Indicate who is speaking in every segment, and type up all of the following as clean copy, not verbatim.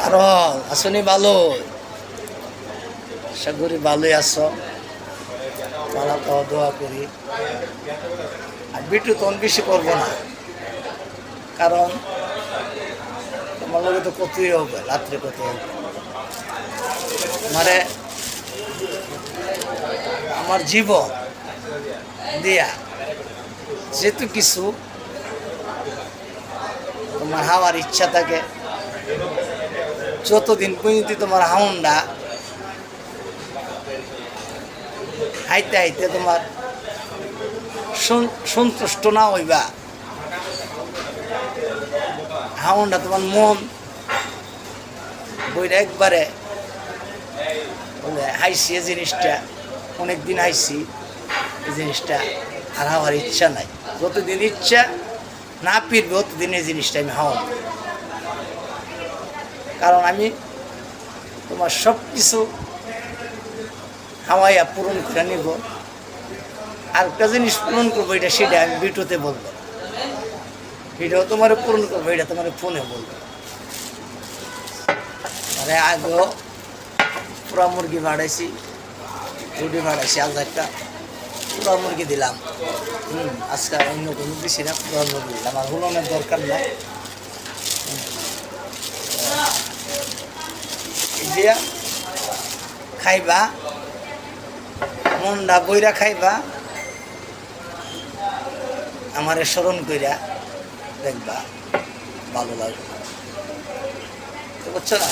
Speaker 1: আর আসনি ভালো, আশা করি ভালোই আছো। তারা তো দোয়া করি। আর বিটু তখন বেশি করবো না, কারণ তোমার লোকে তো কতই হবে, রাত্রে কত হবে। মানে আমার জীবন দিয়া যেহেতু কিছু তোমার হাওয়ার ইচ্ছা থাকে, যতদিন পর্যন্ত তোমার হাউন্ডা হাইতে হাইতে তোমার সন্তুষ্ট না হইবা, হাউন্ডা তোমার মন বইটা একবারে বলে হাইছি এই জিনিসটা, অনেকদিন হাইছি এই জিনিসটা আর হওয়ার ইচ্ছা নাই। যতদিন ইচ্ছা না ফিরবে ততদিন এই জিনিসটা আমি হাওয়া, কারণ আমি তোমার সব কিছু হাওয়াইয়া পূরণ করে নিব। আর একটা জিনিস পূরণ করবো, এটা সেটা আমি ভিডিওতে বলবো, ভিডিও তোমার পূরণ করবো, এটা তোমার ফোনে বলবো। মানে আগেও পুরা মুরগি বাড়াইছি, রুটি বাড়াইছি, আজ একটা পুরা মুরগি দিলাম। আজকে অন্য কোনো দিছি না, পুরা মুরগি দিলাম। আর হুলনের দরকার নাই, দিয়া খাইবা, মনটা বইরা খাইবা, আমারে স্মরণ কইরা দেখবা, ভালো লাগবে। তো বুঝছো না,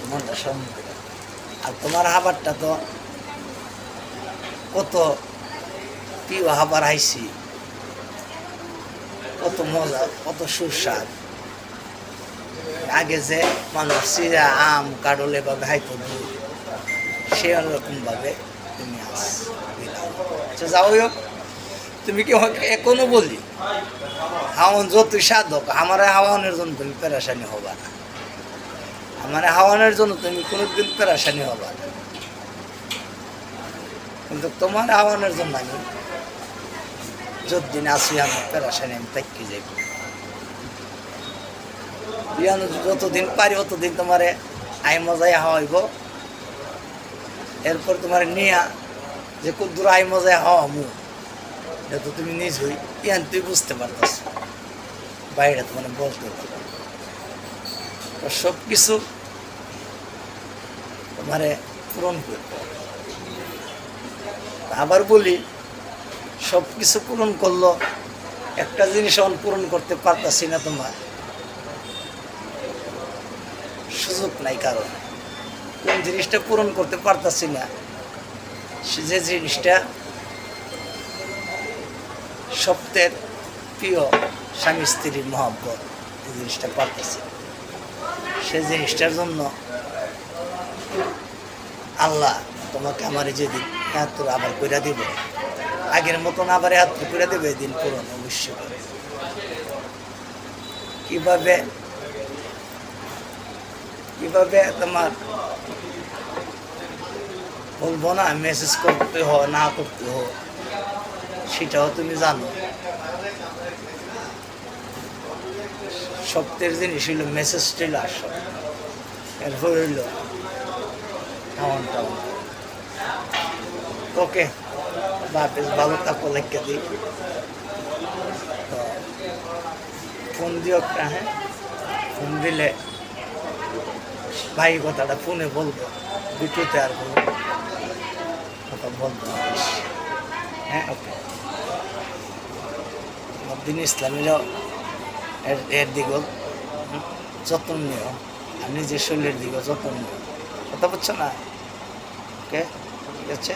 Speaker 1: মনটা স্মরণ কইরা। আর তোমার খাবারটা তো কত প্রিয় খাবার আইছি, কত মজা, কত সুস্বাদ। আগে যে মানুষ চিরা আম কাঠল এভাবে হাইতো সে রকম ভাবে তুমি আস দিলাম। আচ্ছা যাও হোক, তুমি কি এখনো বলি হাওয়ান যতই স্বাদ হোক, আমার হাওয়ানের জন্য তুমি পেরেশানি হবা না, আমার হাওয়ানের জন্য তুমি কোনোদিন পেরেশানি হবা না। কিন্তু তোমার হাওয়ানের জন্য আমি যতদিন আসি আমার পেরেশানি আমি তাকি যাইব। যতদিন পারি ততদিন তোমারে আই মজায় হাওয়াইব। এরপর তোমার নিয়া যে কদ্দুর আই মজায় হাওয়ামু, এটা তো তুমি নিজ হই ইয়ান তুই বুঝতে পারতাস, বাইরে তো মানে বলতে পারো। তো সব কিছু তোমারে পূরণ করতে। আবার বলি, সব কিছু পূরণ করলো, একটা জিনিস এখন পূরণ করতে পারতাছি না, তোমার সুযোগ নাই। কারণ কোন জিনিসটা পূরণ করতে পারতাছি না, যে জিনিসটা সপ্তাহের প্রিয় স্বামী স্ত্রীর মহব্বত, এই জিনিসটা পারতেছি, সে জিনিসটার জন্য আল্লাহ তোমাকে আমার যেদিন এহাত্তর আবার কইরা দিব, আগের মতন আবার এহাত্তর কইরা দেবে, এদিন পূরণ অবশ্যই। কিভাবে কিভাবে তোমার বলবো না, মেসেজ করতে হয় না করতে হয় সেটাও তুমি জানো। সপ্তাহের জিনিস হইল মেসেজ টিল আস, এরপর হইল টাউন টাউন। ওকে বাপেস, ভালো থাকো, লেখকে দিই। তো ফোন দিও একটা, হ্যাঁ ফোন দিলে ভাই কথাটা ফোনে বলবো, ভিডিওতে আর বলবো কথা বলবো। হ্যাঁ ওকে। দিন ইসলামীরাও এর দিকেও যত্ন নিও, আর নিজের শরীরের দিকেও যত্ন নিও, কথা বলছো না? ওকে, ঠিক আছে।